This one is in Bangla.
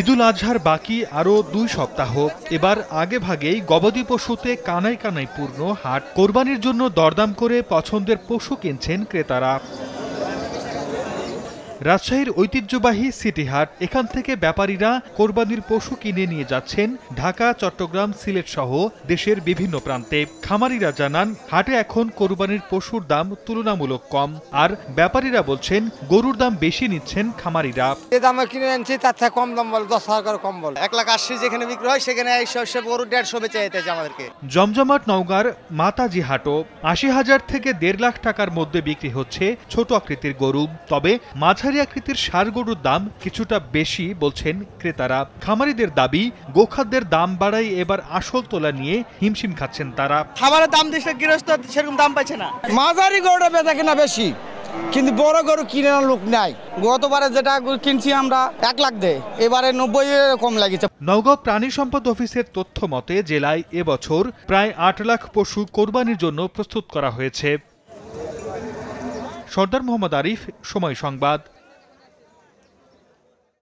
ঈদুল আজহার বাকি আরও ২ সপ্তাহ। এবার আগে ভাগেই গবাদি পশুতে কানায় কানায় পূর্ণ হাট। কোরবানির জন্য দরদাম করে পছন্দের পশু কিনছেন ক্রেতারা। রাজশাহীর ঐতিহ্যবাহী সিটি হাট। এখান থেকে ব্যাপারীরা কোরবানির পশু কিনে নিয়ে যাচ্ছেন ঢাকা, চট্টগ্রাম, সিলেট সহ দেশের বিভিন্ন প্রান্তে। খামারিরা জানান, হাটে এখন কোরবানির পশুর দাম তুলনামূলক কম। আর ব্যাপারীরা বলছেন, গরুর দাম বেশি নিচ্ছেন খামারিরা। যে দামে কিনে আনছি তার থেকে কম দাম বলে, 10,000 করে কম বলে। 1,80,000 যেখানে বিক্রি হয় সেখানে গরু 150 বেচে যেতেছে আমাদেরকে। জমজমাট নওগাঁর মাতাজি হাটও 80,000 থেকে 1.5 লাখ টাকার মধ্যে বিক্রি হচ্ছে ছোট আকৃতির গরু। তবে মাঝারি আকৃতির ষাঁড় গরুর দাম কিছুটা বেশি বলছেন ক্রেতারা। খামারিদের দাবি, গোখাদ্যের দাম বাড়ায় এবার আসল তোলা নিয়ে হিমশিম খাচ্ছেন তারা। খাবারের দাম দিচ্ছে, গৃহস্থ সেরকম দাম পাচ্ছে না। মাঝারি গরুটা বেচা কিনা বেশি, কিন্তু বড় গরু কিনে লোক নাই। গতবারে যেটা কিনছি আমরা 1 লাখ দেয়, এবারে 90 কম লাগছে। নওগাঁ প্রাণী সম্পদ অফিসের তথ্য মতে জেলায় এবছর প্রায় 8 লাখ পশু কোরবানির জন্য প্রস্তুত করা হয়েছে। সর্দার মোহাম্মদ আরিফ, সময় সংবাদ।